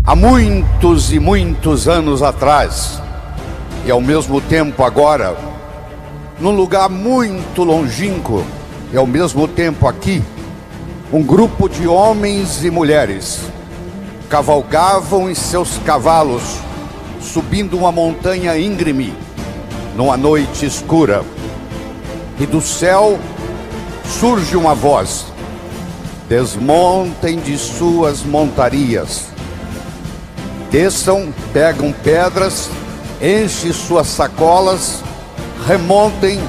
Há muitos e muitos anos atrás, e ao mesmo tempo agora, num lugar muito longínquo, e ao mesmo tempo aqui, um grupo de homens e mulheres cavalgavam em seus cavalos, subindo uma montanha íngreme, numa noite escura. E do céu surge uma voz: desmontem de suas montarias, desçam, pegam pedras, enchem suas sacolas, remontem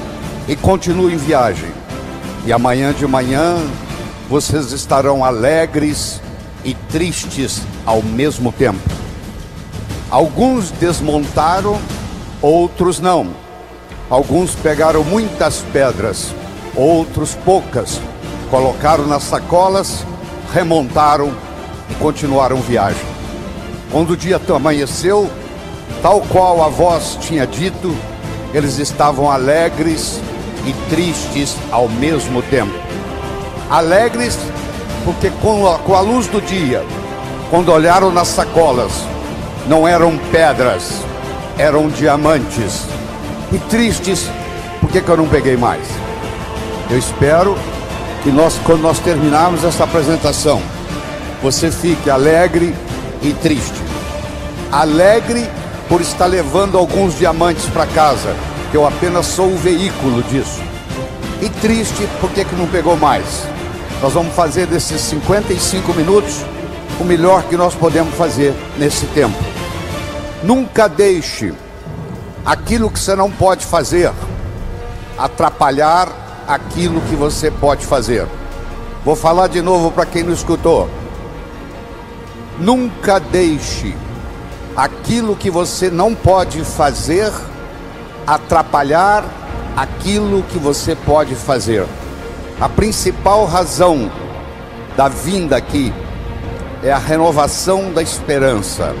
e continuem viagem. E amanhã de manhã vocês estarão alegres e tristes ao mesmo tempo. Alguns desmontaram, outros não. Alguns pegaram muitas pedras, outros poucas. Colocaram nas sacolas, remontaram e continuaram viagem. Quando o dia amanheceu, tal qual a voz tinha dito, eles estavam alegres e tristes ao mesmo tempo. Alegres porque com a luz do dia, quando olharam nas sacolas, não eram pedras, eram diamantes. E tristes porque eu não peguei mais. Eu espero que quando nós terminarmos essa apresentação, você fique alegre e triste. Alegre por estar levando alguns diamantes para casa, que eu apenas sou o veículo disso. E triste porque que não pegou mais. Nós vamos fazer desses 55 minutos o melhor que nós podemos fazer nesse tempo. Nunca deixe aquilo que você não pode fazer atrapalhar aquilo que você pode fazer. Vou falar de novo para quem não escutou. Nunca deixe aquilo que você não pode fazer atrapalhar aquilo que você pode fazer. A principal razão da vinda aqui é a renovação da esperança.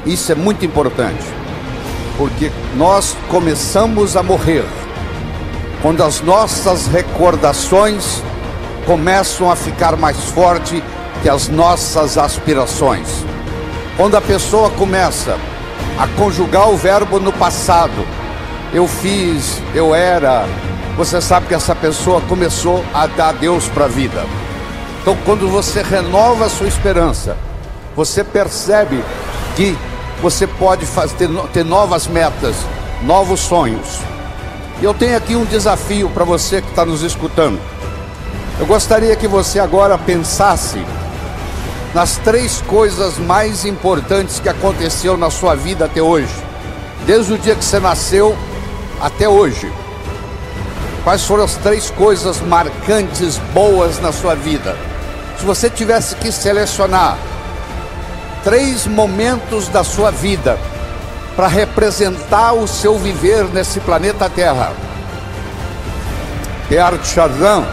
Isso é muito importante, porque nós começamos a morrer quando as nossas recordações começam a ficar mais fortes que as nossas aspirações. Quando a pessoa começa a conjugar o verbo no passado, eu fiz, eu era, você sabe que essa pessoa começou a dar Deus para a vida. Então, quando você renova a sua esperança, você percebe que você pode ter novas metas, novos sonhos. E eu tenho aqui um desafio para você que está nos escutando. Eu gostaria que você agora pensasse nas 3 coisas mais importantes que aconteceu na sua vida até hoje, desde o dia que você nasceu até hoje. Quais foram as 3 coisas marcantes, boas na sua vida? Se você tivesse que selecionar 3 momentos da sua vida para representar o seu viver nesse planeta Terra. Teilhard de Chardin,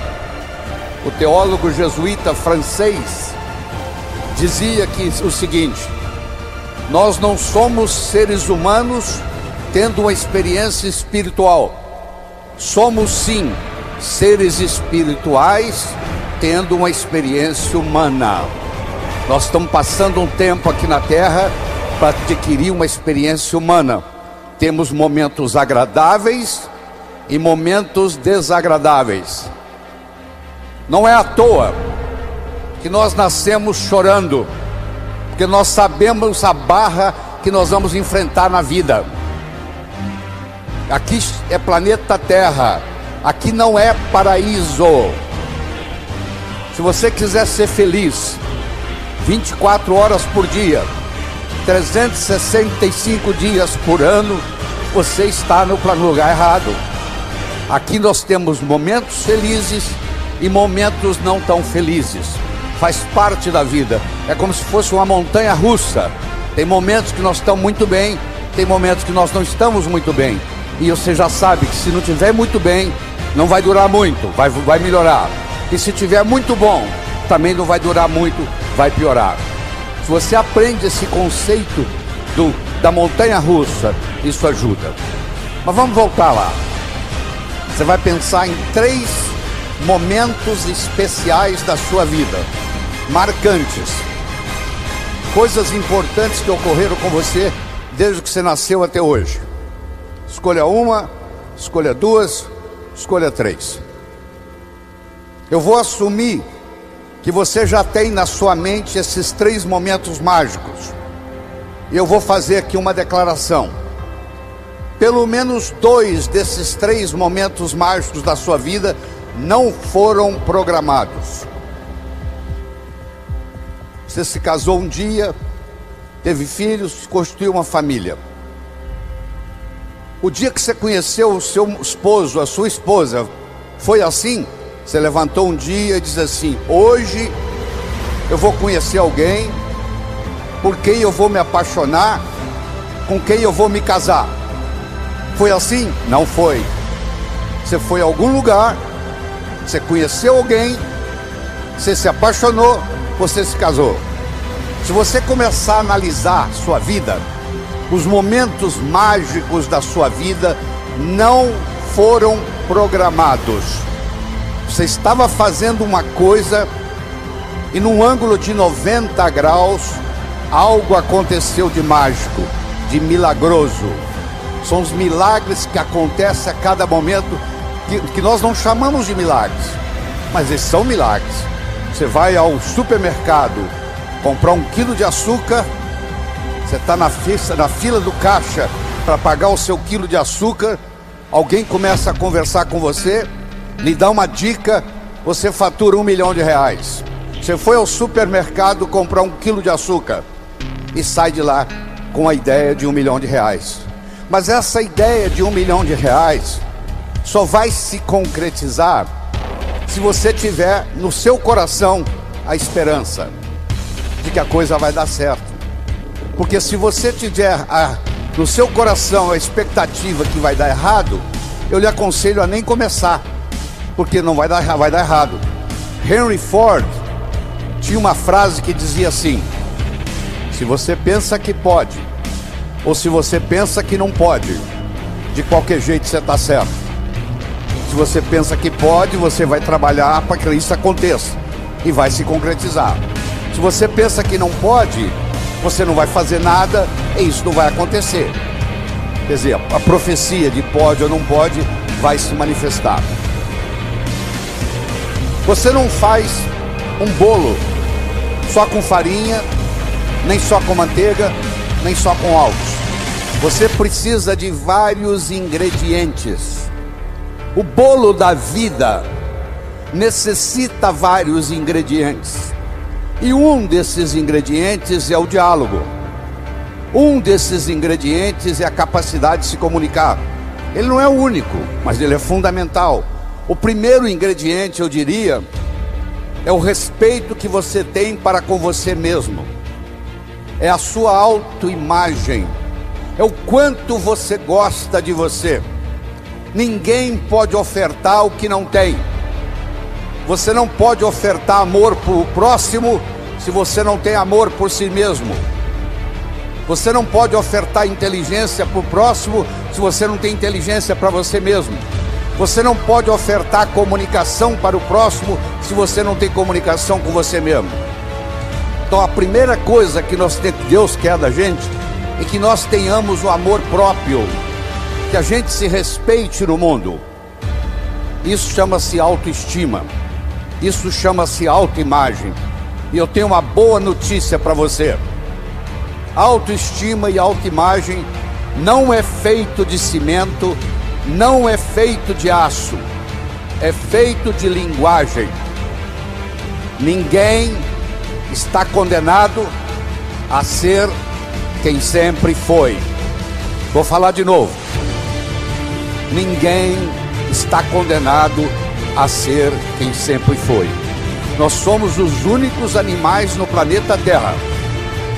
o teólogo jesuíta francês, dizia que o seguinte: nós não somos seres humanos tendo uma experiência espiritual. Somos sim seres espirituais tendo uma experiência humana. Nós estamos passando um tempo aqui na Terra para adquirir uma experiência humana. Temos momentos agradáveis e momentos desagradáveis. Não é à toa que nós nascemos chorando, porque nós sabemos a barra que nós vamos enfrentar na vida. Aqui é planeta Terra, aqui não é paraíso. Se você quiser ser feliz 24 horas por dia, 365 dias por ano, você está no lugar errado. Aqui nós temos momentos felizes e momentos não tão felizes. Faz parte da vida. É como se fosse uma montanha russa. Tem momentos que nós estamos muito bem, tem momentos que nós não estamos muito bem. E você já sabe que se não estiver muito bem, não vai durar muito, vai melhorar. E se estiver muito bom, também não vai durar muito, vai piorar. Se você aprende esse conceito da montanha russa, isso ajuda. Mas vamos voltar lá. Você vai pensar em 3 momentos especiais da sua vida, marcantes. coisas importantes que ocorreram com você desde que você nasceu até hoje. Escolha uma, escolha duas, escolha três. Eu vou assumir que você já tem na sua mente esses 3 momentos mágicos. E eu vou fazer aqui uma declaração. Pelo menos 2 desses 3 momentos mágicos da sua vida não foram programados. Você se casou um dia, teve filhos, constituiu uma família. O dia que você conheceu o seu esposo, a sua esposa, foi assim? Você levantou um dia e disse assim: hoje eu vou conhecer alguém, por quem eu vou me apaixonar, com quem eu vou me casar. Foi assim? Não foi. Você foi a algum lugar, você conheceu alguém, você se apaixonou, você se casou. Se você começar a analisar sua vida, os momentos mágicos da sua vida não foram programados. Você estava fazendo uma coisa e num ângulo de 90 graus, algo aconteceu de mágico, de milagroso. São os milagres que acontecem a cada momento, que nós não chamamos de milagres, mas eles são milagres. Você vai ao supermercado comprar 1 quilo de açúcar, você está na fila do caixa para pagar o seu quilo de açúcar, alguém começa a conversar com você, lhe dá uma dica, você fatura R$1 milhão. Você foi ao supermercado comprar 1 quilo de açúcar e sai de lá com a ideia de R$1 milhão. Mas essa ideia de R$1 milhão só vai se concretizar se você tiver no seu coração a esperança de que a coisa vai dar certo. Porque se você tiver no seu coração a expectativa que vai dar errado, eu lhe aconselho a nem começar, porque não vai dar errado. Henry Ford tinha uma frase que dizia assim: se você pensa que pode, ou se você pensa que não pode, de qualquer jeito você está certo. Se você pensa que pode, você vai trabalhar para que isso aconteça e vai se concretizar. Se você pensa que não pode, você não vai fazer nada e isso não vai acontecer. Quer dizer, a profecia de pode ou não pode vai se manifestar. Você não faz um bolo só com farinha, nem só com manteiga, nem só com ovos. Você precisa de vários ingredientes. O bolo da vida necessita vários ingredientes. E um desses ingredientes é o diálogo. Um desses ingredientes é a capacidade de se comunicar. Ele não é o único, mas ele é fundamental. O primeiro ingrediente, eu diria, é o respeito que você tem para com você mesmo. É a sua autoimagem. É o quanto você gosta de você. Ninguém pode ofertar o que não tem. Você não pode ofertar amor para o próximo se você não tem amor por si mesmo. Você não pode ofertar inteligência para o próximo se você não tem inteligência para você mesmo. Você não pode ofertar comunicação para o próximo se você não tem comunicação com você mesmo. Então a primeira coisa que Deus quer da gente é que nós tenhamos o amor próprio, que a gente se respeite no mundo. Isso chama-se autoestima. Isso chama-se autoimagem. E eu tenho uma boa notícia para você. Autoestima e autoimagem não é feito de cimento, não é feito de aço, é feito de linguagem. Ninguém está condenado a ser quem sempre foi. Vou falar de novo. Ninguém está condenado a ser quem sempre foi. Nós somos os únicos animais no planeta Terra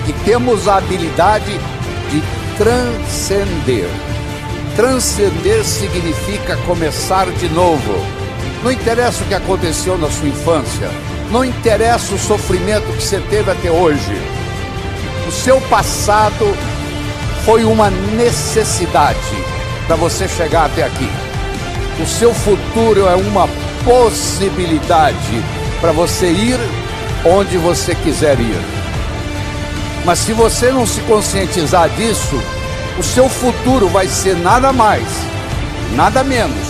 que temos a habilidade de transcender. Transcender significa começar de novo. Não interessa o que aconteceu na sua infância, não interessa o sofrimento que você teve até hoje. O seu passado foi uma necessidade para você chegar até aqui. O seu futuro é uma possibilidade para você ir onde você quiser ir. Mas se você não se conscientizar disso, o seu futuro vai ser nada mais, nada menos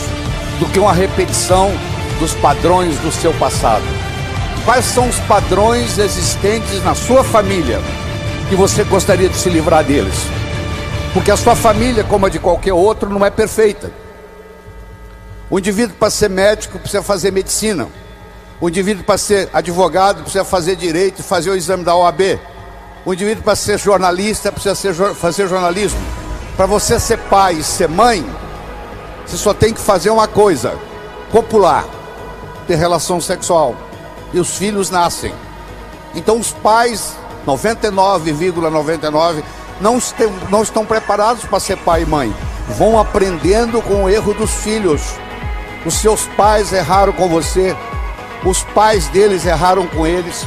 do que uma repetição dos padrões do seu passado. Quais são os padrões existentes na sua família que você gostaria de se livrar deles? Porque a sua família, como a de qualquer outro, não é perfeita. O indivíduo, para ser médico, precisa fazer medicina. O indivíduo, para ser advogado, precisa fazer direito e fazer o exame da OAB. O indivíduo, para ser jornalista, precisa fazer jornalismo. Para você ser pai e ser mãe, você só tem que fazer uma coisa: copular, ter relação sexual. E os filhos nascem. Então os pais, 99,99, não estão preparados para ser pai e mãe. Vão aprendendo com o erro dos filhos. Os seus pais erraram com você, os pais deles erraram com eles,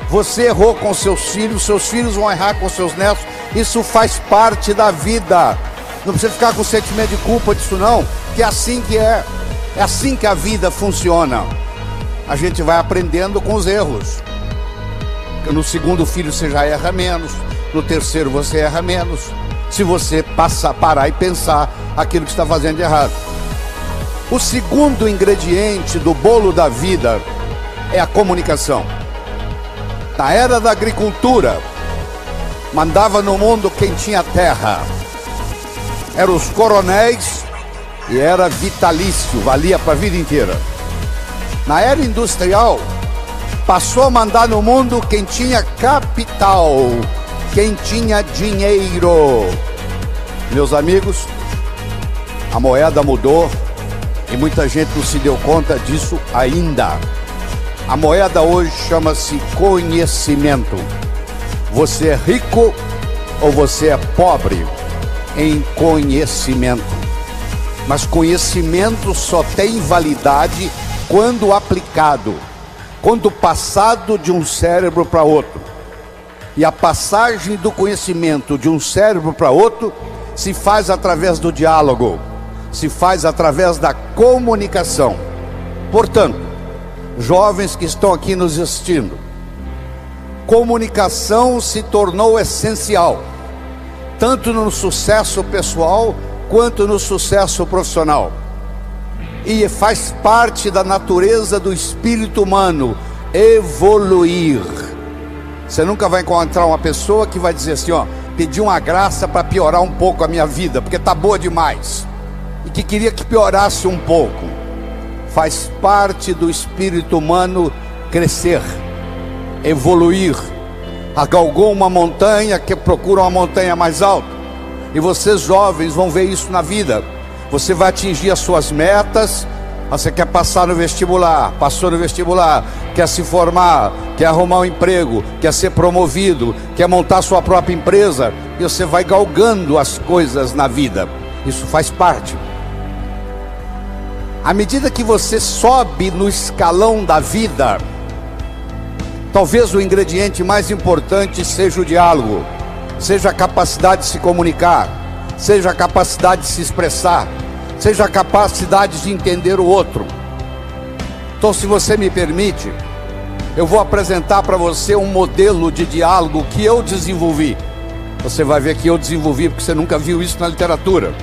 você errou com seus filhos vão errar com seus netos. Isso faz parte da vida. Não precisa ficar com sentimento de culpa disso não, que é assim que é. É assim que a vida funciona. A gente vai aprendendo com os erros. No segundo filho você já erra menos, no terceiro você erra menos, se você parar e pensar aquilo que está fazendo de errado. O segundo ingrediente do bolo da vida é a comunicação. Na era da agricultura, mandava no mundo quem tinha terra. Eram os coronéis e era vitalício, valia para a vida inteira. Na era industrial, passou a mandar no mundo quem tinha capital, quem tinha dinheiro. Meus amigos, a moeda mudou e muita gente não se deu conta disso ainda. A moeda hoje chama-se conhecimento. Você é rico ou você é pobre em conhecimento. Mas conhecimento só tem validade quando aplicado, quando passado de um cérebro para outro. E a passagem do conhecimento de um cérebro para outro se faz através do diálogo, se faz através da comunicação. Portanto, jovens que estão aqui nos assistindo, comunicação se tornou essencial, tanto no sucesso pessoal quanto no sucesso profissional. E faz parte da natureza do espírito humano evoluir. Você nunca vai encontrar uma pessoa que vai dizer assim, ó, pedi uma graça para piorar um pouco a minha vida, porque tá boa demais, e que queria que piorasse um pouco. Faz parte do espírito humano crescer, evoluir. Galgou uma montanha, que procura uma montanha mais alta. E vocês jovens vão ver isso na vida. Você vai atingir as suas metas. Você quer passar no vestibular, passou no vestibular, quer se formar, quer arrumar um emprego, quer ser promovido, quer montar sua própria empresa. E você vai galgando as coisas na vida. Isso faz parte. À medida que você sobe no escalão da vida, talvez o ingrediente mais importante seja o diálogo, seja a capacidade de se comunicar, seja a capacidade de se expressar, seja a capacidade de entender o outro. Então, se você me permite, eu vou apresentar para você um modelo de diálogo que eu desenvolvi. Você vai ver que eu desenvolvi porque você nunca viu isso na literatura.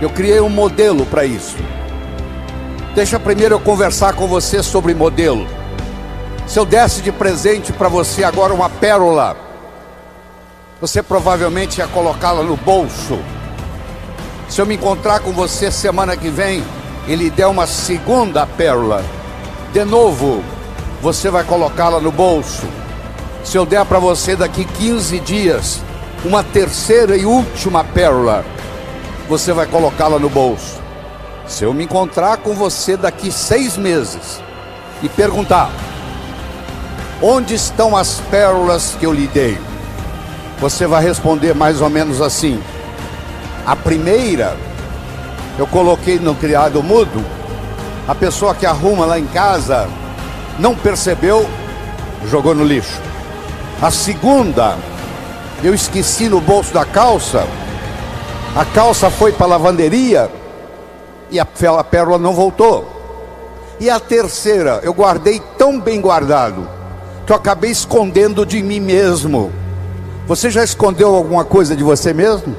Eu criei um modelo para isso. Deixa primeiro eu conversar com você sobre modelo. Se eu desse de presente para você agora uma pérola, você provavelmente ia colocá-la no bolso. Se eu me encontrar com você semana que vem e lhe der uma segunda pérola, de novo, você vai colocá-la no bolso. Se eu der para você daqui 15 dias uma terceira e última pérola, você vai colocá-la no bolso. Se eu me encontrar com você daqui 6 meses e perguntar: onde estão as pérolas que eu lhe dei? Você vai responder mais ou menos assim: a primeira eu coloquei no criado mudo, a pessoa que arruma lá em casa não percebeu, jogou no lixo. A segunda eu esqueci no bolso da calça, a calça foi para a lavanderia e a pérola não voltou. E a terceira eu guardei tão bem guardado que eu acabei escondendo de mim mesmo. Você já escondeu alguma coisa de você mesmo?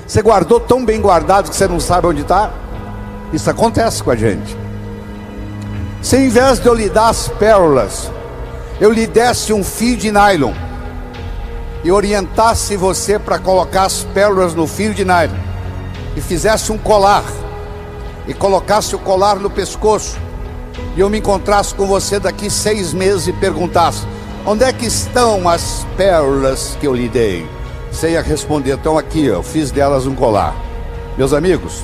Você guardou tão bem guardado que você não sabe onde está? Isso acontece com a gente. Se em vez de eu lhe dar as pérolas, eu lhe desse um fio de nylon e orientasse você para colocar as pérolas no fio de nylon e fizesse um colar e colocasse o colar no pescoço, e eu me encontrasse com você daqui 6 meses e perguntasse: onde é que estão as pérolas que eu lhe dei? Você ia responder: estão aqui, eu fiz delas um colar. Meus amigos,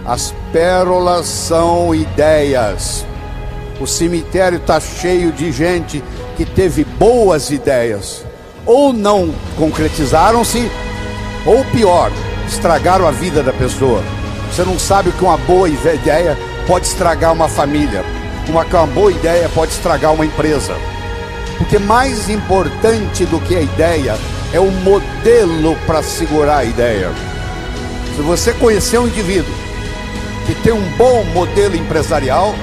as pérolas são ideias. O cemitério está cheio de gente que teve boas ideias, ou não concretizaram-se, ou pior, estragaram a vida da pessoa. Você não sabe que uma boa ideia pode estragar uma família, uma boa ideia pode estragar uma empresa. Porque mais importante do que a ideia é o modelo para segurar a ideia. Se você conhecer um indivíduo que tem um bom modelo empresarial,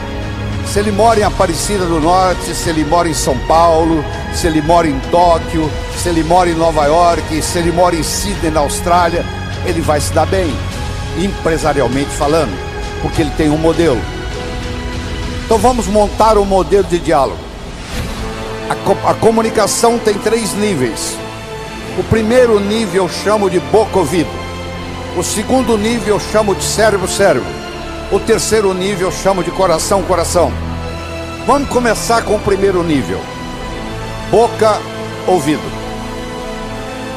se ele mora em Aparecida do Norte, se ele mora em São Paulo, se ele mora em Tóquio, se ele mora em Nova York, se ele mora em Sydney, na Austrália, ele vai se dar bem, empresarialmente falando, porque ele tem um modelo. Então vamos montar um modelo de diálogo. A comunicação tem 3 níveis. O primeiro nível eu chamo de boca-ouvido. O segundo nível eu chamo de cérebro-cérebro. O terceiro nível eu chamo de coração-coração. Vamos começar com o primeiro nível. Boca-ouvido.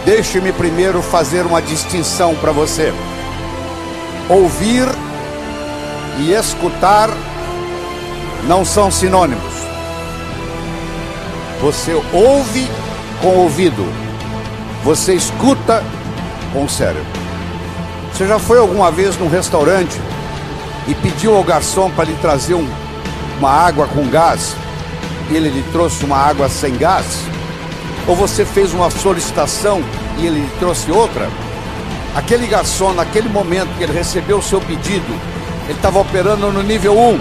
Deixe-me primeiro fazer uma distinção para você. Ouvir e escutar não são sinônimos. Você ouve com o ouvido, você escuta com o cérebro. Você já foi alguma vez num restaurante e pediu ao garçom para lhe trazer uma água com gás, e ele lhe trouxe uma água sem gás? Ou você fez uma solicitação e ele lhe trouxe outra? Aquele garçom, naquele momento que ele recebeu o seu pedido, ele estava operando no nível 1.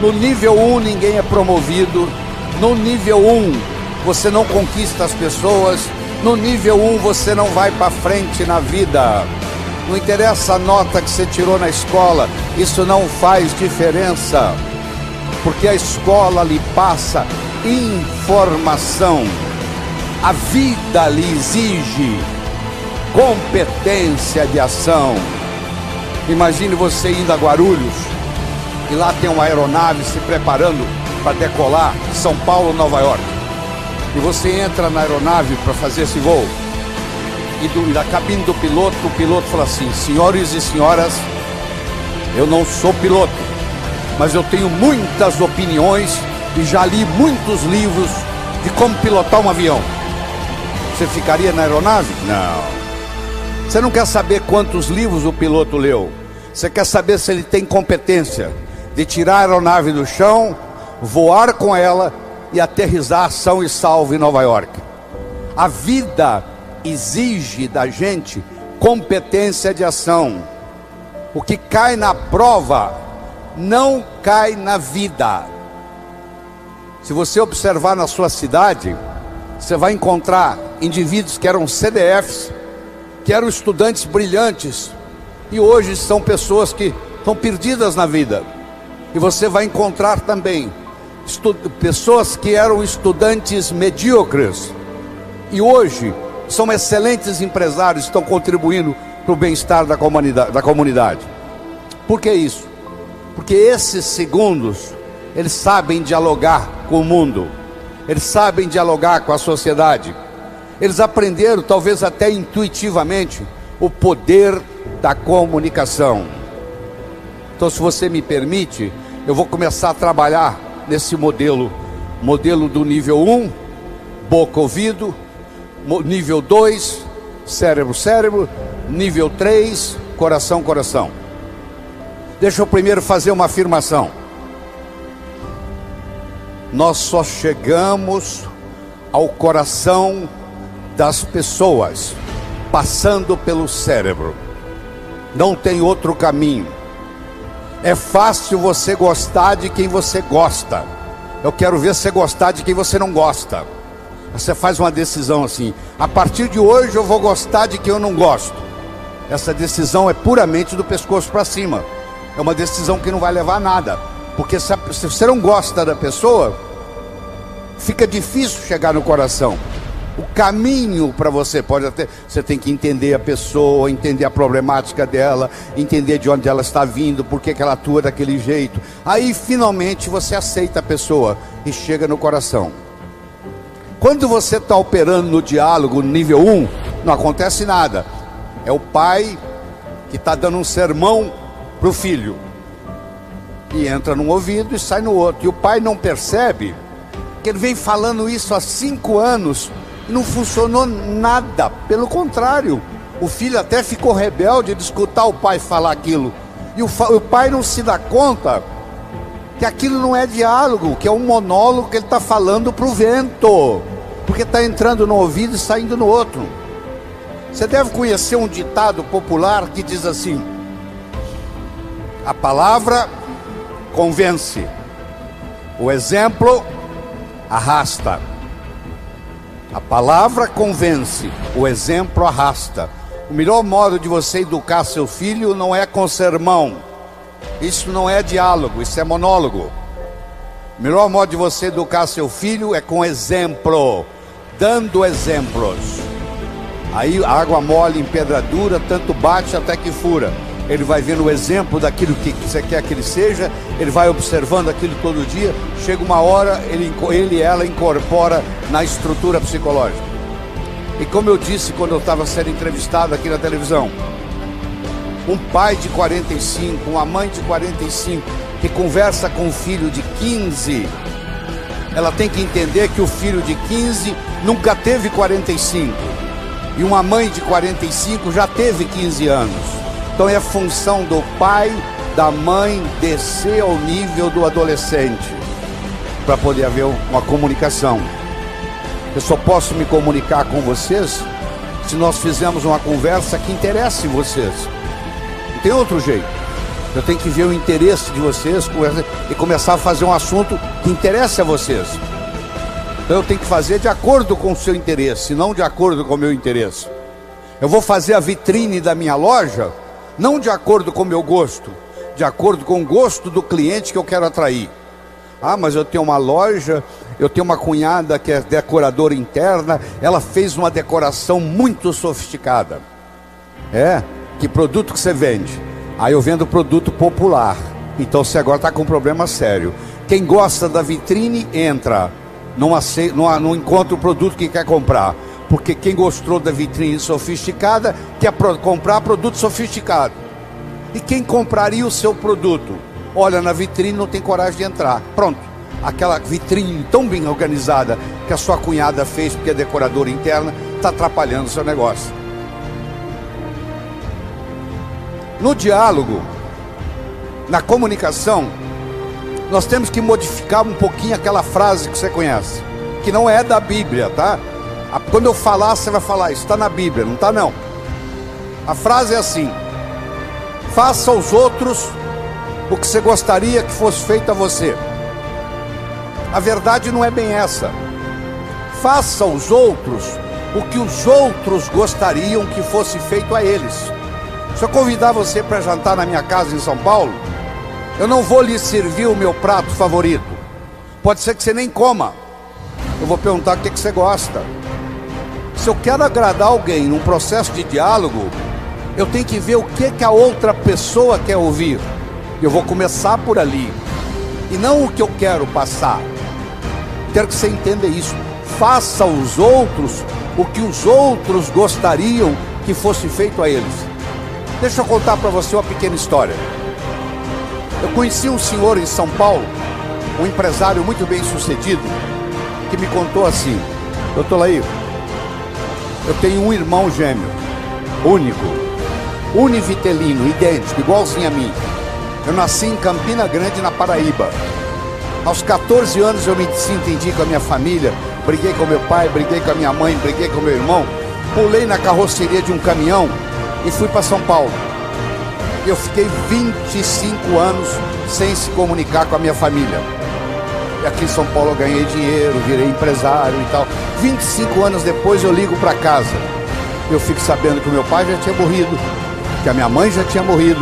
No nível 1 ninguém é promovido. No nível 1 você não conquista as pessoas. No nível 1 você não vai para frente na vida. Não interessa a nota que você tirou na escola, isso não faz diferença, porque a escola lhe passa informação. A vida lhe exige competência de ação. Imagine você indo a Guarulhos e lá tem uma aeronave se preparando para decolar São Paulo, Nova York, e você entra na aeronave para fazer esse voo, e da cabine do piloto, o piloto fala assim: senhores e senhoras, eu não sou piloto, mas eu tenho muitas opiniões e já li muitos livros de como pilotar um avião. Você ficaria na aeronave? Não. Você não quer saber quantos livros o piloto leu. Você quer saber se ele tem competência de tirar a aeronave do chão, voar com ela e aterrissar são e salvo em Nova York. A vida exige da gente competência de ação. O que cai na prova não cai na vida. Se você observar na sua cidade, você vai encontrar indivíduos que eram CDFs, que eram estudantes brilhantes, e hoje são pessoas que estão perdidas na vida. E você vai encontrar também pessoas que eram estudantes medíocres, e hoje são excelentes empresários, estão contribuindo para o bem-estar da comunidade. Por que isso? Porque esses segundos, eles sabem dialogar com o mundo, eles sabem dialogar com a sociedade, eles aprenderam, talvez até intuitivamente, o poder da comunicação. Então, se você me permite, eu vou começar a trabalhar nesse modelo do nível 1, boca-ouvido, nível 2, cérebro-cérebro, nível 3, coração-coração. Deixa eu primeiro fazer uma afirmação. Nós só chegamos ao coração das pessoas passando pelo cérebro. Não tem outro caminho. É fácil você gostar de quem você gosta. Eu quero ver você gostar de quem você não gosta. Você faz uma decisão assim: a partir de hoje eu vou gostar de quem eu não gosto. Essa decisão é puramente do pescoço para cima. É uma decisão que não vai levar a nada. Porque se você não gosta da pessoa, fica difícil chegar no coração. O caminho para você pode até... Você tem que entender a pessoa, entender a problemática dela, entender de onde ela está vindo, por que ela atua daquele jeito. Aí finalmente você aceita a pessoa e chega no coração. Quando você está operando no diálogo nível 1, não acontece nada. É o pai que está dando um sermão para o filho. E entra num ouvido e sai no outro. E o pai não percebe que ele vem falando isso há 5 anos e não funcionou nada. Pelo contrário, o filho até ficou rebelde de escutar o pai falar aquilo. E o pai não se dá conta que aquilo não é diálogo, que é um monólogo que ele está falando para o vento. Porque está entrando no ouvido e saindo no outro. Você deve conhecer um ditado popular que diz assim: a palavra convence, o exemplo arrasta. A palavra convence, o exemplo arrasta. O melhor modo de você educar seu filho não é com sermão. Isso não é diálogo, isso é monólogo. O melhor modo de você educar seu filho é com exemplo, dando exemplos. Aí água mole em pedra dura, tanto bate até que fura. Ele vai vendo o exemplo daquilo que você quer que ele seja, ele vai observando aquilo todo dia, chega uma hora, ele e ela incorpora na estrutura psicológica. E como eu disse quando eu estava sendo entrevistado aqui na televisão, um pai de 45, uma mãe de 45, que conversa com um filho de 15, ela tem que entender que o filho de 15 nunca teve 45, e uma mãe de 45 já teve 15 anos. Então é função do pai, da mãe, descer ao nível do adolescente, para poder haver uma comunicação. Eu só posso me comunicar com vocês se nós fizermos uma conversa que interesse vocês. Não tem outro jeito. Eu tenho que ver o interesse de vocês e começar a fazer um assunto que interesse a vocês. Então eu tenho que fazer de acordo com o seu interesse, não de acordo com o meu interesse. Eu vou fazer a vitrine da minha loja não de acordo com o meu gosto, de acordo com o gosto do cliente que eu quero atrair. Ah, mas eu tenho uma loja, eu tenho uma cunhada que é decoradora interna, ela fez uma decoração muito sofisticada. Que produto que você vende? Aí eu vendo produto popular. Então você agora está com um problema sério. Quem gosta da vitrine entra, não encontra o produto que quer comprar. Porque quem gostou da vitrine sofisticada quer comprar produto sofisticado. E quem compraria o seu produto? Olha na vitrine, não tem coragem de entrar. Pronto, aquela vitrine tão bem organizada que a sua cunhada fez porque é decoradora interna, está atrapalhando o seu negócio. No diálogo, na comunicação, nós temos que modificar um pouquinho aquela frase que você conhece, que não é da Bíblia, tá? Quando eu falar, você vai falar, isso está na Bíblia, não está não. A frase é assim: faça aos outros o que você gostaria que fosse feito a você. A verdade não é bem essa. Faça aos outros o que os outros gostariam que fosse feito a eles. Se eu convidar você para jantar na minha casa em São Paulo, eu não vou lhe servir o meu prato favorito. Pode ser que você nem coma. Eu vou perguntar o que você gosta. Se eu quero agradar alguém num processo de diálogo, eu tenho que ver o que a outra pessoa quer ouvir. Eu vou começar por ali, e não o que eu quero passar. Quero que você entenda isso. Faça aos outros o que os outros gostariam que fosse feito a eles. Deixa eu contar para você uma pequena história. Eu conheci um senhor em São Paulo, um empresário muito bem sucedido, que me contou assim: doutor Laí, eu tenho um irmão gêmeo, único, univitelino, idêntico, igualzinho a mim. Eu nasci em Campina Grande, na Paraíba. Aos 14 anos eu me desentendi com a minha família, briguei com meu pai, briguei com a minha mãe, briguei com meu irmão, pulei na carroceria de um caminhão e fui para São Paulo. Eu fiquei 25 anos sem se comunicar com a minha família. E aqui em São Paulo eu ganhei dinheiro, virei empresário e tal. 25 anos depois eu ligo para casa. Eu fico sabendo que o meu pai já tinha morrido, que a minha mãe já tinha morrido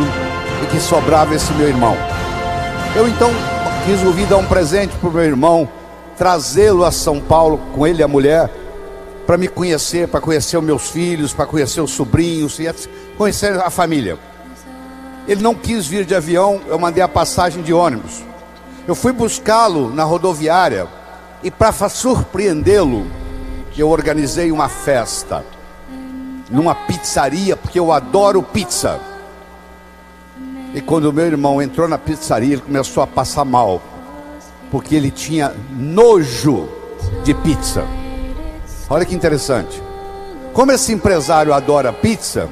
e que sobrava esse meu irmão. Eu então resolvi dar um presente para o meu irmão, trazê-lo a São Paulo, com ele e a mulher, para me conhecer, para conhecer os meus filhos, para conhecer os sobrinhos, e conhecer a família. Ele não quis vir de avião, eu mandei a passagem de ônibus. Eu fui buscá-lo na rodoviária e, para surpreendê-lo, eu organizei uma festa numa pizzaria, porque eu adoro pizza. E quando o meu irmão entrou na pizzaria, ele começou a passar mal, porque ele tinha nojo de pizza. Olha que interessante. Como esse empresário adora pizza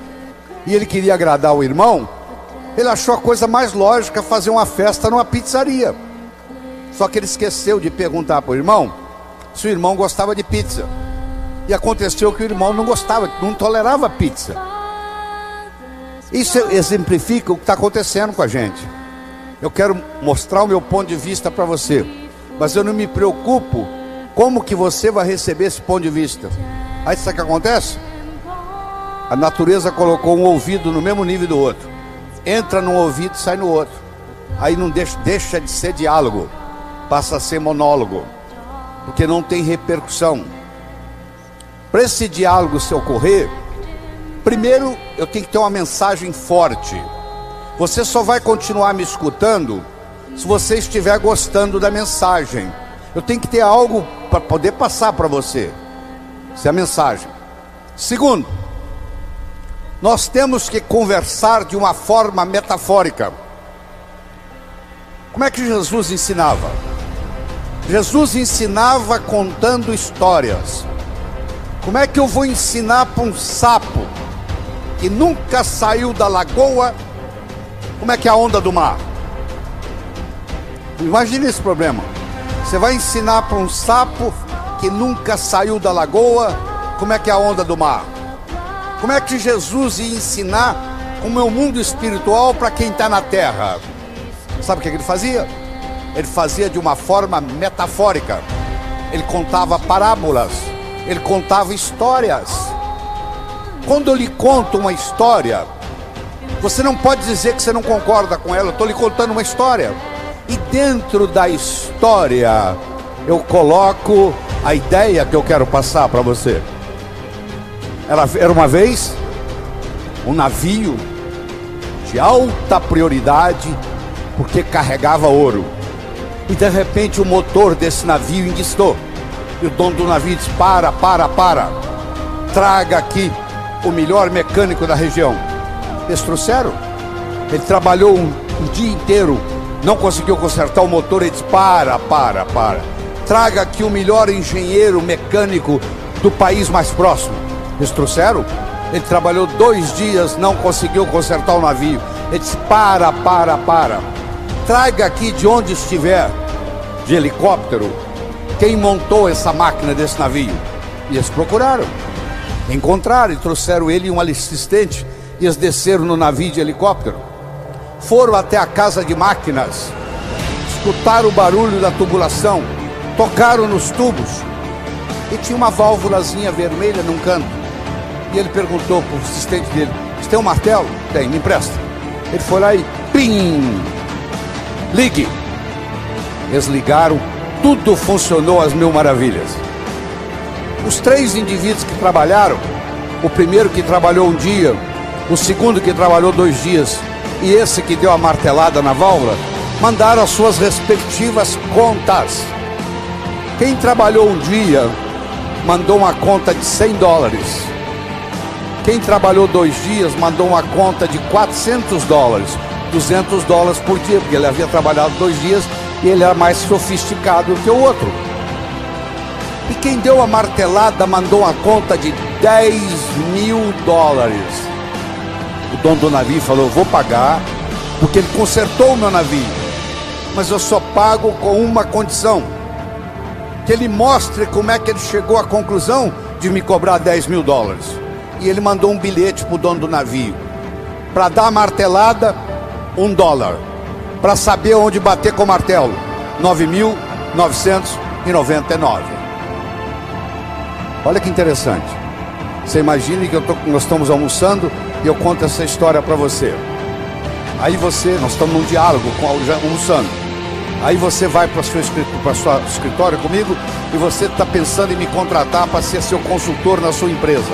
e ele queria agradar o irmão, ele achou a coisa mais lógica fazer uma festa numa pizzaria. Só que ele esqueceu de perguntar para o irmão se o irmão gostava de pizza. E aconteceu que o irmão não gostava, não tolerava pizza. Isso exemplifica o que está acontecendo com a gente. Eu quero mostrar o meu ponto de vista para você, mas eu não me preocupo como que você vai receber esse ponto de vista. Aí sabe o que acontece? A natureza colocou um ouvido no mesmo nível do outro. Entra num ouvido e sai no outro. Aí não deixa de ser diálogo, passa a ser monólogo, porque não tem repercussão. Para esse diálogo se ocorrer, primeiro eu tenho que ter uma mensagem forte. Você só vai continuar me escutando se você estiver gostando da mensagem. Eu tenho que ter algo para poder passar para você. Essa é a mensagem. Segundo, nós temos que conversar de uma forma metafórica. Como é que Jesus ensinava? Jesus ensinava contando histórias. Como é que eu vou ensinar para um sapo que nunca saiu da lagoa como é que é a onda do mar? Imagine esse problema. Você vai ensinar para um sapo que nunca saiu da lagoa como é que é a onda do mar? Como é que Jesus ia ensinar o meu mundo espiritual para quem está na terra? Sabe o que ele fazia? Ele fazia de uma forma metafórica. Ele contava parábolas, ele contava histórias. Quando eu lhe conto uma história, você não pode dizer que você não concorda com ela. Eu estou lhe contando uma história, e dentro da história eu coloco a ideia que eu quero passar para você. Era uma vez um navio de alta prioridade, porque carregava ouro, e de repente o motor desse navio enguiçou, e o dono do navio disse: para, traga aqui o melhor mecânico da região. Eles trouxeram. Ele trabalhou um dia inteiro, não conseguiu consertar o motor. Ele disse: para, traga aqui o melhor engenheiro mecânico do país mais próximo. Eles trouxeram. Ele trabalhou 2 dias, não conseguiu consertar o navio. Ele disse: para, traga aqui de onde estiver, de helicóptero, quem montou essa máquina desse navio. E eles procuraram, encontraram e trouxeram ele e um assistente. E eles desceram no navio de helicóptero, foram até a casa de máquinas, escutaram o barulho da tubulação, tocaram nos tubos, e tinha uma válvulazinha vermelha num canto. E ele perguntou para o assistente dele: você tem um martelo? Tem, me empresta. Ele foi lá e pim, ligue. Eles ligaram, tudo funcionou às mil maravilhas. Os 3 indivíduos que trabalharam, o primeiro que trabalhou um dia, o segundo que trabalhou 2 dias, e esse que deu a martelada na válvula, mandaram as suas respectivas contas. Quem trabalhou um dia mandou uma conta de $100. Quem trabalhou 2 dias mandou uma conta de $400, $200 por dia, porque ele havia trabalhado 2 dias e ele era mais sofisticado que o outro. E quem deu a martelada mandou uma conta de $10.000. O dono do navio falou: eu vou pagar, porque ele consertou o meu navio, mas eu só pago com uma condição: que ele mostre como é que ele chegou à conclusão de me cobrar $10.000. E ele mandou um bilhete para o dono do navio: para dar a martelada, $1, para saber onde bater com o martelo, $9.000, 1999. Olha que interessante. Você imagine que nós estamos almoçando e eu conto essa história para você. Aí nós estamos num diálogo, almoçando. Aí você vai para o seu escritório comigo e você está pensando em me contratar para ser seu consultor na sua empresa.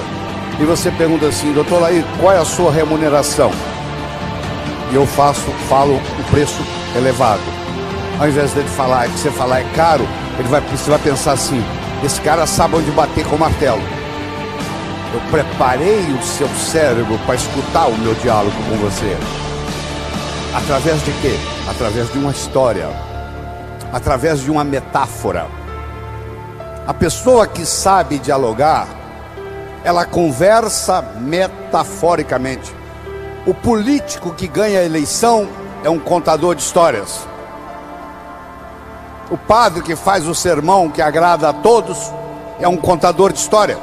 E você pergunta assim: doutor Laí, qual é a sua remuneração? E eu falo o preço elevado. Ao invés dele falar, que você falar é caro, você vai pensar assim: esse cara sabe onde bater com o martelo. Eu preparei o seu cérebro para escutar o meu diálogo com você. Através de quê? Através de uma história, através de uma metáfora. A pessoa que sabe dialogar, ela conversa metaforicamente. O político que ganha a eleição é um contador de histórias. O padre que faz o sermão que agrada a todos é um contador de história.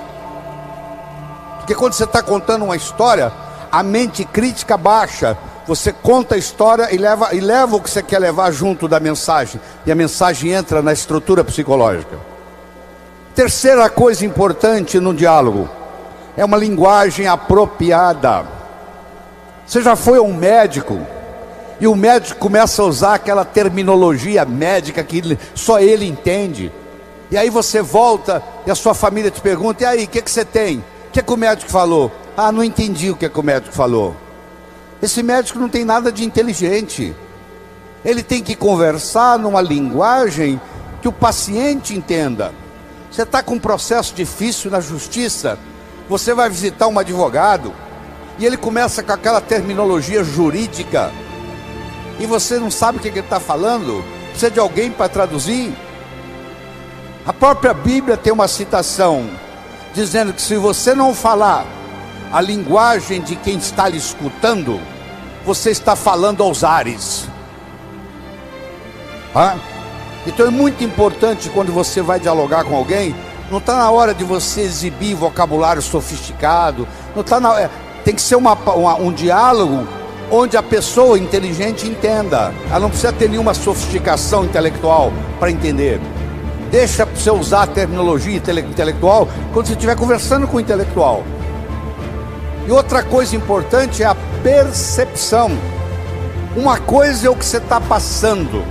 Porque quando você está contando uma história, a mente crítica baixa. Você conta a história e leva o que você quer levar junto da mensagem. E a mensagem entra na estrutura psicológica. Terceira coisa importante no diálogo é uma linguagem apropriada. Você já foi a um médico e o médico começa a usar aquela terminologia médica que só ele entende. E aí você volta e a sua família te pergunta: e aí, o que você tem? O que o médico falou? Ah, não entendi o que o médico falou. Esse médico não tem nada de inteligente. Ele tem que conversar numa linguagem que o paciente entenda. Você está com um processo difícil na justiça, você vai visitar um advogado e ele começa com aquela terminologia jurídica e você não sabe o que ele está falando, precisa de alguém para traduzir. A própria Bíblia tem uma citação dizendo que se você não falar a linguagem de quem está lhe escutando, você está falando aos ares. Então é muito importante, quando você vai dialogar com alguém, não está na hora de você exibir vocabulário sofisticado, não tá tem que ser um diálogo onde a pessoa inteligente entenda. Ela não precisa ter nenhuma sofisticação intelectual para entender. Deixa você usar a terminologia intelectual quando você estiver conversando com o intelectual. E outra coisa importante é a percepção. Uma coisa é o que você está passando,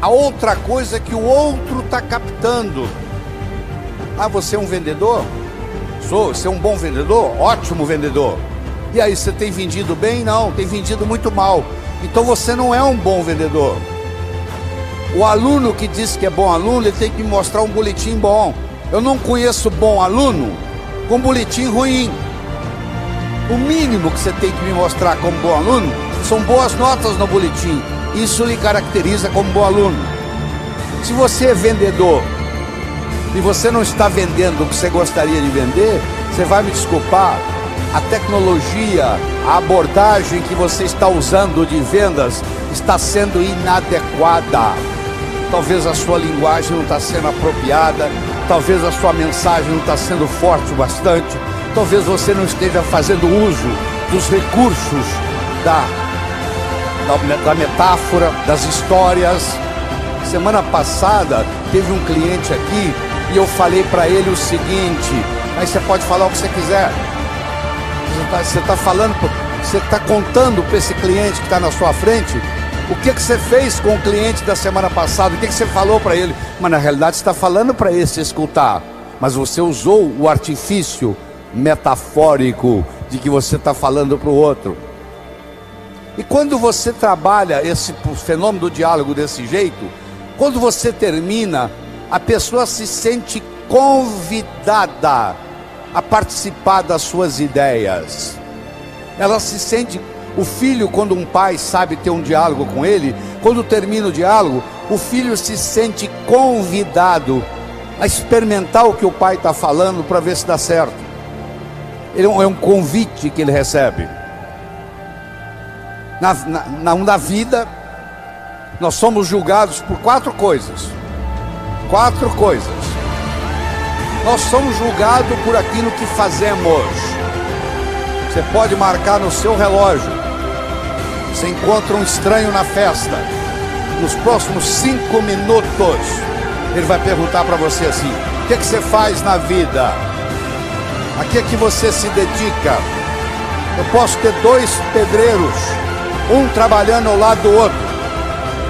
a outra coisa é que o outro está captando. Ah, você é um vendedor? Sou. Você é um bom vendedor? Ótimo vendedor. E aí, você tem vendido bem? Não, tem vendido muito mal. Então você não é um bom vendedor. O aluno que diz que é bom aluno, ele tem que me mostrar um boletim bom. Eu não conheço bom aluno com boletim ruim. O mínimo que você tem que me mostrar como bom aluno são boas notas no boletim. Isso lhe caracteriza como bom aluno. Se você é vendedor e você não está vendendo o que você gostaria de vender, você vai me desculpar, a tecnologia, a abordagem que você está usando de vendas está sendo inadequada. Talvez a sua linguagem não está sendo apropriada, talvez a sua mensagem não está sendo forte o bastante, talvez você não esteja fazendo uso dos recursos da metáfora, das histórias. Semana passada teve um cliente aqui e eu falei para ele o seguinte: aí você pode falar o que você quiser. Você está falando, você está contando para esse cliente que está na sua frente o que você fez com o cliente da semana passada, o que você falou para ele. Mas na realidade você está falando para esse escutar, mas você usou o artifício metafórico de que você está falando para o outro. E quando você trabalha esse fenômeno do diálogo desse jeito, quando você termina, a pessoa se sente convidada a participar das suas ideias. Ela se sente... O filho, quando um pai sabe ter um diálogo com ele, quando termina o diálogo, o filho se sente convidado a experimentar o que o pai está falando para ver se dá certo. É um convite que ele recebe. Na vida, nós somos julgados por quatro coisas. Quatro coisas. Nós somos julgados por aquilo que fazemos. Você pode marcar no seu relógio. Você encontra um estranho na festa. nos próximos 5 minutos, ele vai perguntar para você assim: o que você faz na vida? A que você se dedica? Eu posso ter 2 pedreiros, um trabalhando ao lado do outro.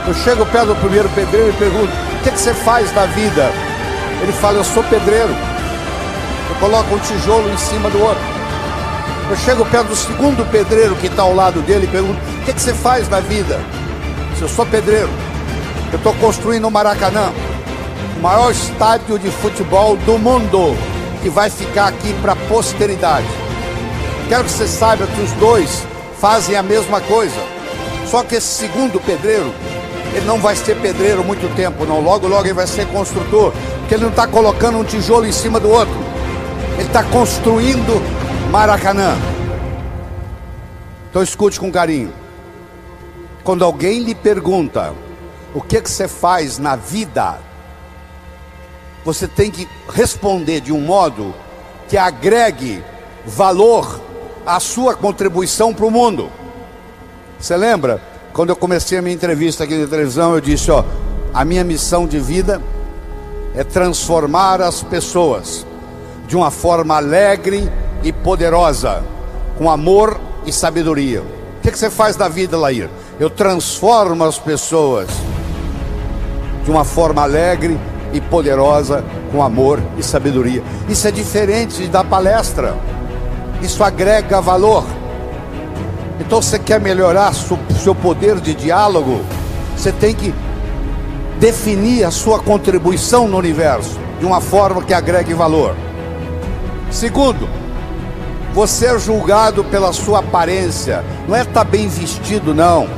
Eu chego perto do primeiro pedreiro e pergunto: o que você faz na vida? Ele fala: eu sou pedreiro. Eu coloco um tijolo em cima do outro. Eu chego perto do segundo pedreiro que está ao lado dele e pergunto: o que você faz na vida? Eu sou pedreiro. Eu estou construindo o Maracanã, o maior estádio de futebol do mundo, que vai ficar aqui para a posteridade. Quero que você saiba que os 2 fazem a mesma coisa. Só que esse segundo pedreiro, ele não vai ser pedreiro muito tempo, não. Logo, logo ele vai ser construtor, porque ele não está colocando um tijolo em cima do outro. Ele está construindo Maracanã. Então escute com carinho. Quando alguém lhe pergunta o que você faz na vida, você tem que responder de um modo que agregue valor à sua contribuição para o mundo. Você lembra? Quando eu comecei a minha entrevista aqui na televisão, eu disse: ó, a minha missão de vida é transformar as pessoas de uma forma alegre e poderosa, com amor e sabedoria. O que você faz na vida, Lair? Eu transformo as pessoas de uma forma alegre e poderosa, com amor e sabedoria. Isso é diferente da palestra. Isso agrega valor. Então, você quer melhorar seu poder de diálogo, você tem que definir a sua contribuição no universo de uma forma que agregue valor. Segundo, você é julgado pela sua aparência. Não é estar bem vestido, não.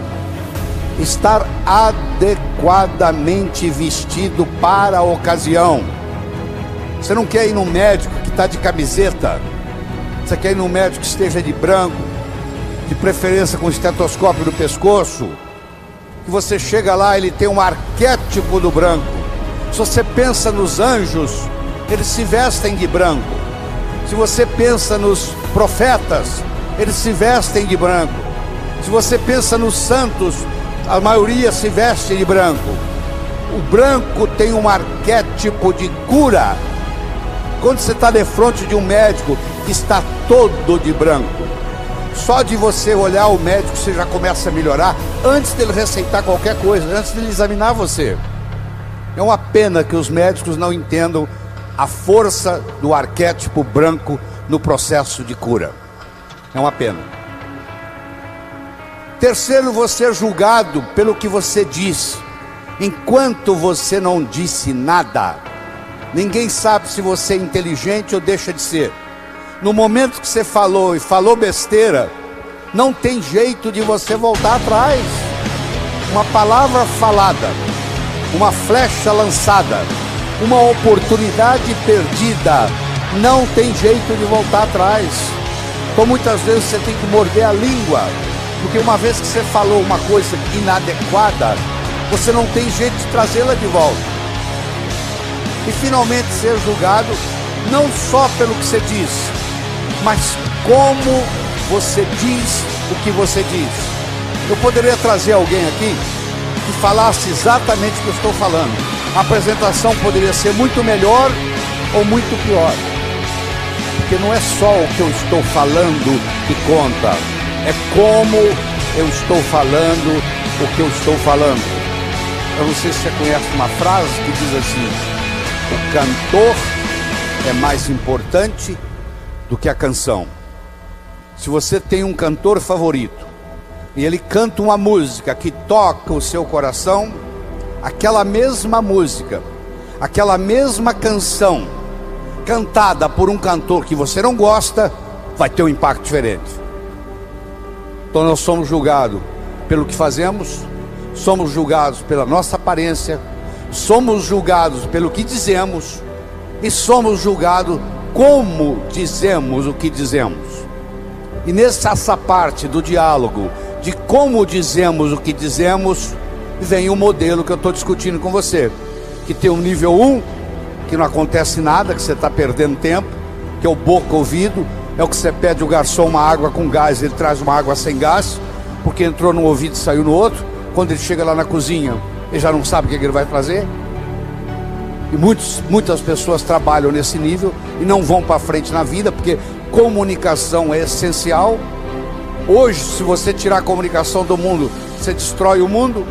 Estar adequadamente vestido para a ocasião. Você não quer ir num médico que está de camiseta. Você quer ir num médico que esteja de branco, de preferência com estetoscópio no pescoço. Que você chega lá, ele tem um arquétipo do branco. Se você pensa nos anjos, eles se vestem de branco. Se você pensa nos profetas, eles se vestem de branco. Se você pensa nos santos, a maioria se veste de branco. O branco tem um arquétipo de cura. Quando você está de frente de um médico que está todo de branco, só de você olhar o médico você já começa a melhorar, antes dele receitar qualquer coisa, antes dele examinar você. É uma pena que os médicos não entendam a força do arquétipo branco no processo de cura. É uma pena. Terceiro, você é julgado pelo que você diz. Enquanto você não disse nada, ninguém sabe se você é inteligente ou deixa de ser. No momento que você falou e falou besteira, não tem jeito de você voltar atrás. Uma palavra falada, uma flecha lançada, uma oportunidade perdida, não tem jeito de voltar atrás. Então muitas vezes você tem que morder a língua, porque uma vez que você falou uma coisa inadequada, você não tem jeito de trazê-la de volta. E finalmente ser julgado não só pelo que você diz, mas como você diz o que você diz. Eu poderia trazer alguém aqui que falasse exatamente o que eu estou falando. A apresentação poderia ser muito melhor ou muito pior, porque não é só o que eu estou falando que conta, é como eu estou falando o que eu estou falando. Eu não sei se você conhece uma frase que diz assim: o cantor é mais importante do que a canção. Se você tem um cantor favorito e ele canta uma música que toca o seu coração, aquela mesma música, aquela mesma canção cantada por um cantor que você não gosta, vai ter um impacto diferente. Então nós somos julgados pelo que fazemos, somos julgados pela nossa aparência, somos julgados pelo que dizemos e somos julgados como dizemos o que dizemos. E nessa parte do diálogo de como dizemos o que dizemos, vem o modelo que eu estou discutindo com você, que tem um nível 1, que não acontece nada, que você está perdendo tempo, que é o boca-ouvido, é o que você pede o garçom uma água com gás, ele traz uma água sem gás, porque entrou num ouvido e saiu no outro. Quando ele chega lá na cozinha, ele já não sabe o que ele vai fazer. E muitas pessoas trabalham nesse nível e não vão para frente na vida, porque comunicação é essencial. Hoje, se você tirar a comunicação do mundo, você destrói o mundo,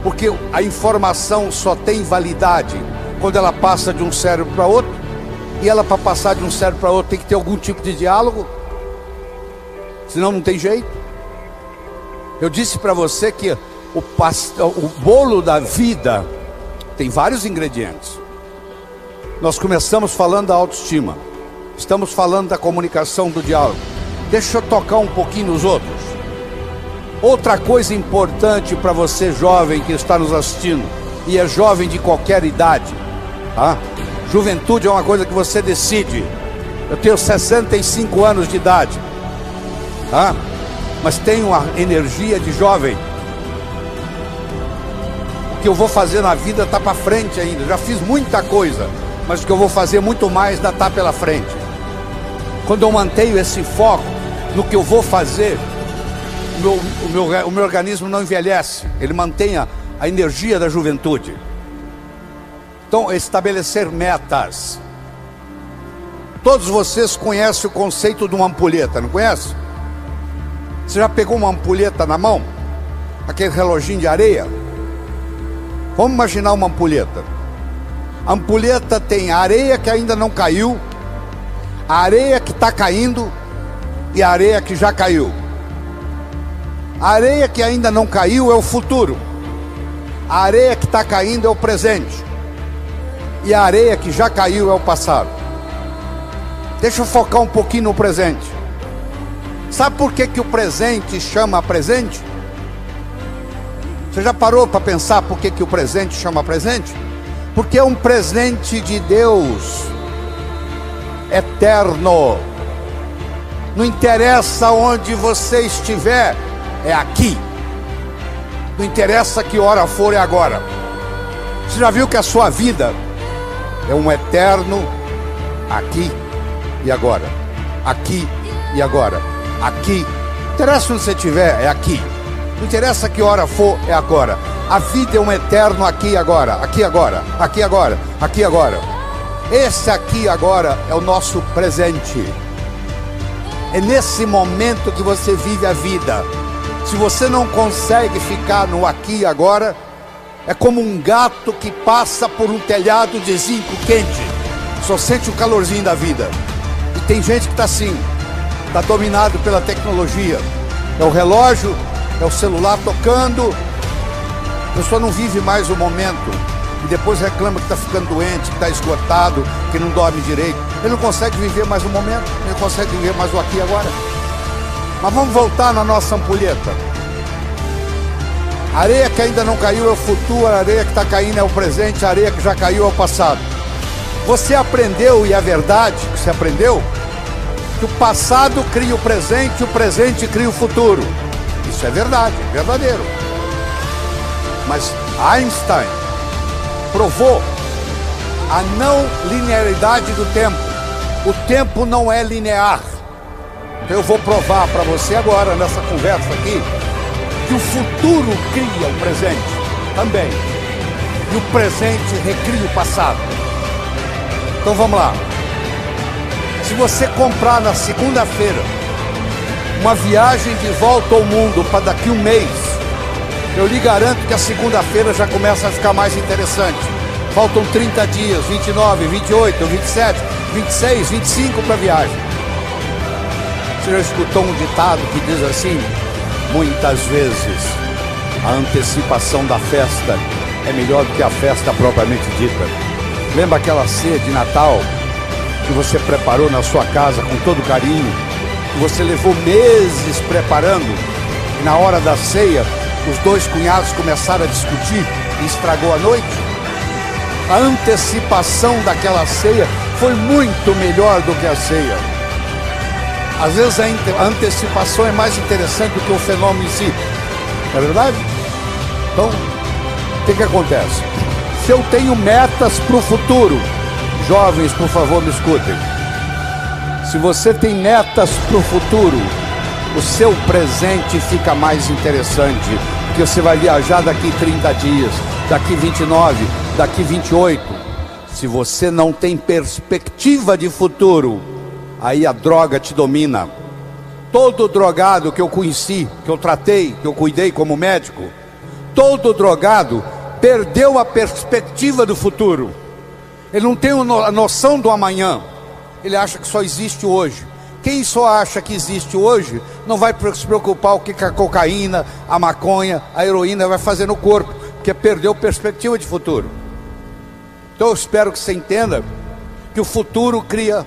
porque a informação só tem validade quando ela passa de um cérebro para outro, e ela, para passar de um cérebro para outro, tem que ter algum tipo de diálogo, senão não tem jeito. Eu disse para você que o bolo da vida tem vários ingredientes. Nós começamos falando da autoestima, estamos falando da comunicação, do diálogo. Deixa eu tocar um pouquinho nos outros. Outra coisa importante para você jovem que está nos assistindo, e é jovem de qualquer idade, tá? Juventude é uma coisa que você decide. Eu tenho 65 anos de idade, tá? Mas tenho uma energia de jovem. O que eu vou fazer na vida está para frente ainda. Já fiz muita coisa, mas o que eu vou fazer muito mais ainda está pela frente. Quando eu mantenho esse foco no que eu vou fazer, o meu organismo não envelhece. Ele mantém a energia da juventude. Então, estabelecer metas. Todos vocês conhecem o conceito de uma ampulheta, não conhece? Você já pegou uma ampulheta na mão? Aquele reloginho de areia? Vamos imaginar uma ampulheta. A ampulheta tem a areia que ainda não caiu, a areia que está caindo e a areia que já caiu. A areia que ainda não caiu é o futuro. A areia que está caindo é o presente. E a areia que já caiu é o passado. Deixa eu focar um pouquinho no presente. Sabe por que o presente chama presente? Você já parou para pensar por que o presente chama presente? Porque é um presente de Deus, eterno. Não interessa onde você estiver, é aqui. Não interessa que hora for, é agora. Você já viu que a sua vida é um eterno aqui e agora? Aqui e agora? Aqui. Não interessa onde você estiver, é aqui. Não interessa que hora for, é agora. A vida é um eterno aqui e agora. Aqui e agora. Aqui e agora. Aqui e agora. Esse aqui e agora é o nosso presente. É nesse momento que você vive a vida. Se você não consegue ficar no aqui e agora, é como um gato que passa por um telhado de zinco quente, só sente o calorzinho da vida. E tem gente que está assim, está dominado pela tecnologia. É o relógio, é o celular tocando. A pessoa não vive mais o momento e depois reclama que está ficando doente, que está esgotado, que não dorme direito. Ele não consegue viver mais o momento, ele não consegue viver mais o aqui e agora. Mas vamos voltar na nossa ampulheta. A areia que ainda não caiu é o futuro, a areia que está caindo é o presente, a areia que já caiu é o passado. Você aprendeu, e é verdade que você aprendeu, que o passado cria o presente cria o futuro. Isso é verdade, é verdadeiro. Mas Einstein provou a não linearidade do tempo. O tempo não é linear. Então eu vou provar para você agora, nessa conversa aqui, que o futuro cria o presente também. E o presente recria o passado. Então vamos lá. Se você comprar na segunda-feira uma viagem de volta ao mundo para daqui um mês, eu lhe garanto que a segunda-feira já começa a ficar mais interessante. Faltam 30 dias, 29, 28, 27, 26, 25 para a viagem. Você já escutou um ditado que diz assim: muitas vezes a antecipação da festa é melhor do que a festa propriamente dita. Lembra aquela ceia de Natal que você preparou na sua casa com todo carinho, que você levou meses preparando, e na hora da ceia os dois cunhados começaram a discutir e estragou a noite? A antecipação daquela ceia foi muito melhor do que a ceia. Às vezes a antecipação é mais interessante do que o fenômeno em si. Não é verdade? Então, o que acontece? Se eu tenho metas para o futuro, jovens, por favor, me escutem. Se você tem metas para o futuro, o seu presente fica mais interessante, porque você vai viajar daqui 30 dias, daqui 29, daqui 28. Se você não tem perspectiva de futuro, aí a droga te domina. Todo drogado que eu conheci, que eu tratei, que eu cuidei como médico, todo drogado perdeu a perspectiva do futuro. Ele não tem a noção do amanhã. Ele acha que só existe hoje. Quem só acha que existe hoje não vai se preocupar o que a cocaína, a maconha, a heroína vai fazer no corpo, porque perdeu perspectiva de futuro. Então eu espero que você entenda que o futuro cria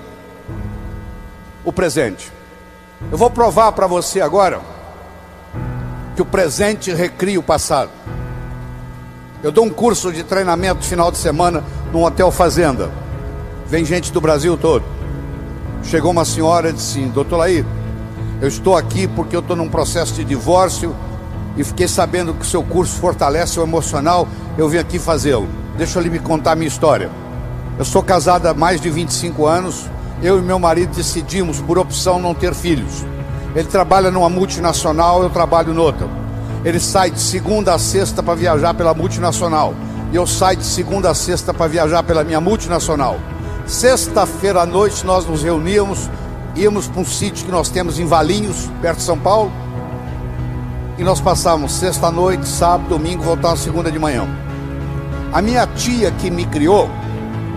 o presente. Eu vou provar para você agora que o presente recria o passado. Eu dou um curso de treinamento final de semana num hotel fazenda. Vem gente do Brasil todo. Chegou uma senhora e disse assim: doutor Laí, eu estou aqui porque eu estou num processo de divórcio e fiquei sabendo que o seu curso fortalece o emocional, eu vim aqui fazê-lo. Deixa eu lhe contar a minha história. Eu sou casado há mais de 25 anos. Eu e meu marido decidimos, por opção, não ter filhos. Ele trabalha numa multinacional, eu trabalho noutra. Ele sai de segunda a sexta para viajar pela multinacional, e eu saio de segunda a sexta para viajar pela minha multinacional. Sexta-feira à noite nós nos reuníamos, íamos para um sítio que nós temos em Valinhos, perto de São Paulo, e nós passávamos sexta à noite, sábado, domingo, voltávamos segunda de manhã. A minha tia que me criou,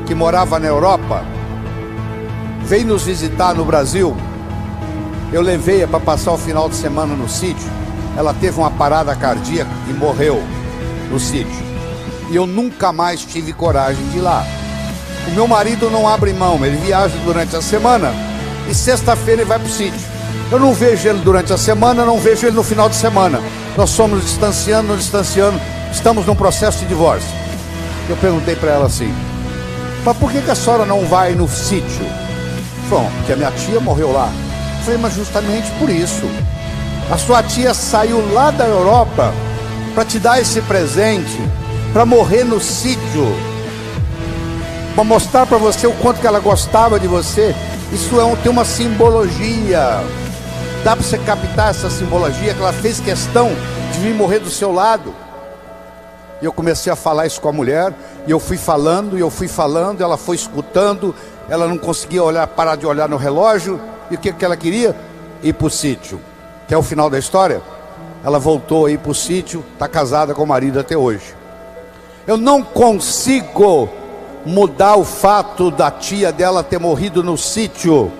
que morava na Europa, veio nos visitar no Brasil. Eu levei-a para passar o final de semana no sítio. Ela teve uma parada cardíaca e morreu no sítio. E eu nunca mais tive coragem de ir lá. O meu marido não abre mão, ele viaja durante a semana e sexta-feira ele vai para o sítio. Eu não vejo ele durante a semana, não vejo ele no final de semana. Nós somos nos distanciando, estamos num processo de divórcio. Eu perguntei para ela assim: mas por que a senhora não vai no sítio? Bom, porque a minha tia morreu lá. Eu falei: mas justamente por isso. A sua tia saiu lá da Europa para te dar esse presente, para morrer no sítio, para mostrar para você o quanto que ela gostava de você. Isso tem uma simbologia. Dá para você captar essa simbologia, que ela fez questão de vir morrer do seu lado. E eu comecei a falar isso com a mulher, e eu fui falando, ela foi escutando, ela não conseguia parar de olhar no relógio. E o que ela queria? Ir para o sítio. Que é o final da história. Ela voltou a ir para o sítio, está casada com o marido até hoje. Eu não consigo mudar o fato da tia dela ter morrido no sítio.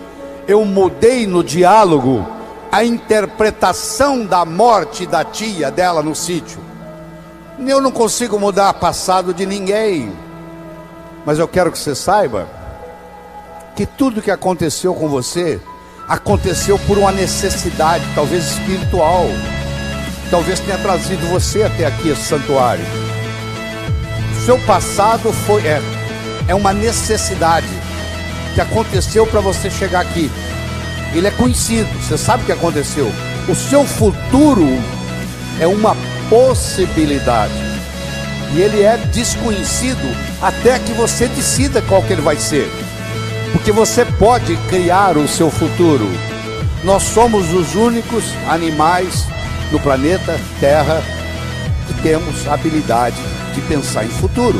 Eu mudei no diálogo a interpretação da morte da tia dela no sítio. Eu não consigo mudar o passado de ninguém, mas eu quero que você saiba que tudo que aconteceu com você aconteceu por uma necessidade, talvez espiritual, talvez tenha trazido você até aqui, esse santuário. O seu passado é uma necessidade que aconteceu para você chegar aqui. Ele é conhecido, você sabe o que aconteceu. O seu futuro é uma possibilidade, e ele é desconhecido até que você decida qual que ele vai ser. Porque você pode criar o seu futuro. Nós somos os únicos animais no planeta Terra que temos a habilidade de pensar em futuro.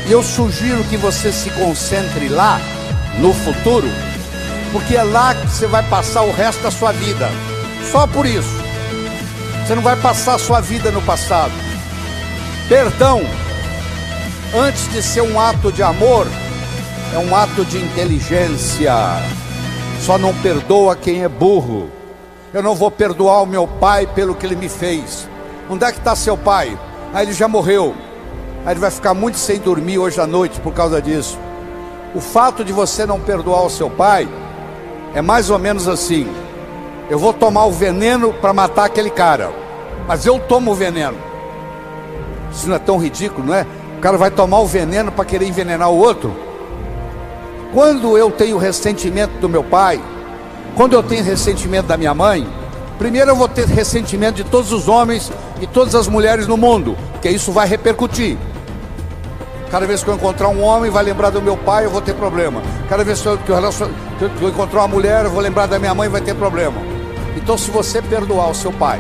E eu sugiro que você se concentre lá, no futuro, porque é lá que você vai passar o resto da sua vida. Só por isso. Você não vai passar a sua vida no passado. Perdão, antes de ser um ato de amor, é um ato de inteligência. Só não perdoa quem é burro. Eu não vou perdoar o meu pai pelo que ele me fez. Onde é que está seu pai? Ah, ele já morreu. Aí ele vai ficar muito sem dormir hoje à noite por causa disso. O fato de você não perdoar o seu pai é mais ou menos assim: eu vou tomar o veneno para matar aquele cara, mas eu tomo o veneno. Isso não é tão ridículo, não é? O cara vai tomar o veneno para querer envenenar o outro. Quando eu tenho ressentimento do meu pai, quando eu tenho ressentimento da minha mãe, primeiro eu vou ter ressentimento de todos os homens e todas as mulheres no mundo, porque isso vai repercutir. Cada vez que eu encontrar um homem, vai lembrar do meu pai, eu vou ter problema. Cada vez que eu encontrar uma mulher, eu vou lembrar da minha mãe, vai ter problema. Então, se você perdoar o seu pai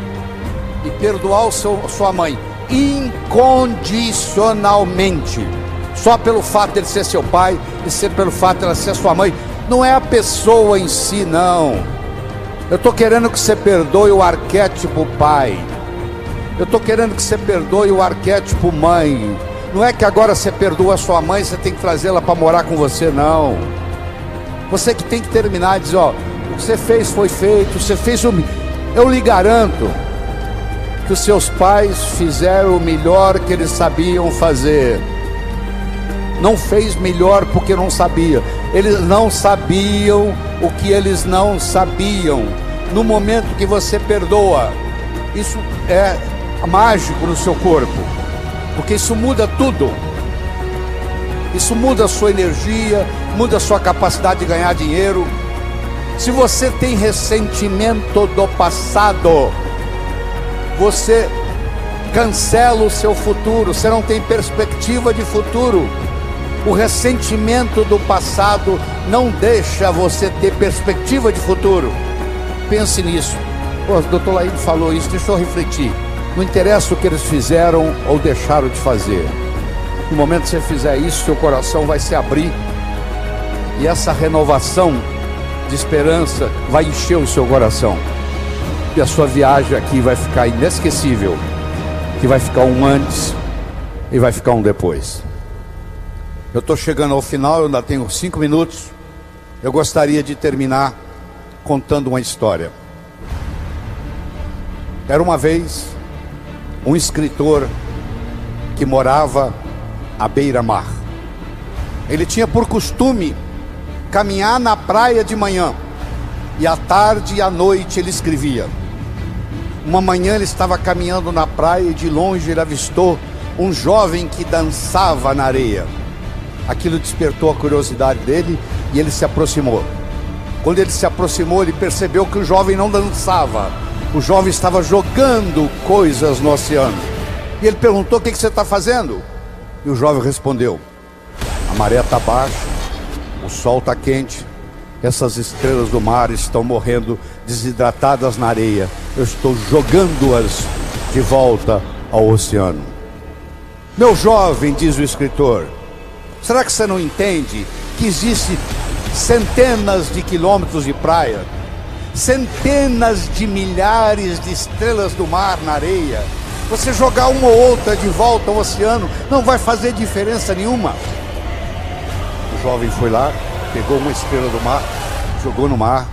e perdoar sua mãe, incondicionalmente. Só pelo fato de ele ser seu pai e pelo fato de ela ser sua mãe. Não é a pessoa em si, não. Eu estou querendo que você perdoe o arquétipo pai. Eu estou querendo que você perdoe o arquétipo mãe. Não é que agora você perdoa a sua mãe, você tem que trazê-la para morar com você, não. Você que tem que terminar e dizer, ó, o que você fez foi feito, você fez o... Eu lhe garanto que os seus pais fizeram o melhor que eles sabiam fazer. Não fez melhor porque não sabia. Eles não sabiam o que eles não sabiam. No momento que você perdoa, isso é mágico no seu corpo, porque isso muda tudo. Isso muda a sua energia, muda a sua capacidade de ganhar dinheiro. Se você tem ressentimento do passado, você cancela o seu futuro, você não tem perspectiva de futuro. O ressentimento do passado não deixa você ter perspectiva de futuro. Pense nisso. Pô, o doutor Laíde falou isso, deixa eu refletir. Não interessa o que eles fizeram ou deixaram de fazer. No momento que você fizer isso, seu coração vai se abrir. E essa renovação de esperança vai encher o seu coração. E a sua viagem aqui vai ficar inesquecível. Que vai ficar um antes e vai ficar um depois. Eu estou chegando ao final, eu ainda tenho 5 minutos. Eu gostaria de terminar contando uma história. Era uma vez um escritor que morava à beira-mar. Ele tinha por costume caminhar na praia de manhã, e à tarde e à noite ele escrevia. Uma manhã ele estava caminhando na praia e de longe ele avistou um jovem que dançava na areia. Aquilo despertou a curiosidade dele e ele se aproximou. Quando ele se aproximou, ele percebeu que o jovem não dançava. O jovem estava jogando coisas no oceano. E ele perguntou: o que você está fazendo? E o jovem respondeu: a maré está baixa, o sol está quente, essas estrelas do mar estão morrendo desidratadas na areia. Eu estou jogando-as de volta ao oceano. Meu jovem, diz o escritor, será que você não entende que existe centenas de quilômetros de praia, centenas de milhares de estrelas do mar na areia? Você jogar uma ou outra de volta ao oceano não vai fazer diferença nenhuma. O jovem foi lá, pegou uma estrela do mar, jogou no mar,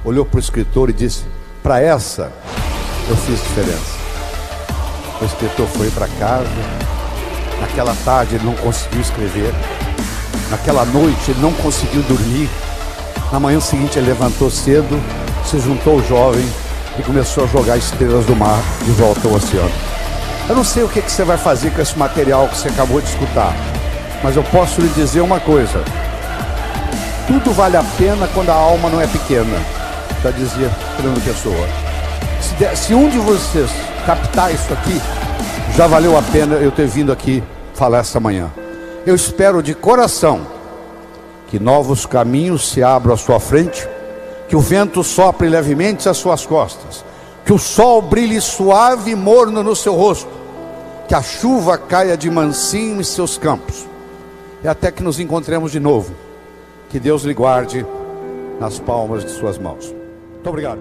olhou para o escritor e disse: para essa eu fiz diferença. O escritor foi para casa. Naquela tarde ele não conseguiu escrever. Naquela noite ele não conseguiu dormir. Na manhã seguinte ele levantou cedo, se juntou ao jovem e começou a jogar estrelas do mar de volta ao oceano. Eu não sei o que você vai fazer com esse material que você acabou de escutar, mas eu posso lhe dizer uma coisa: tudo vale a pena quando a alma não é pequena, já dizia Fernando Pessoa. Se um de vocês captar isso aqui, já valeu a pena eu ter vindo aqui falar esta manhã. Eu espero de coração que novos caminhos se abram à sua frente, que o vento sopre levemente às suas costas, que o sol brilhe suave e morno no seu rosto, que a chuva caia de mansinho em seus campos, e até que nos encontremos de novo. Que Deus lhe guarde nas palmas de suas mãos. Muito obrigado.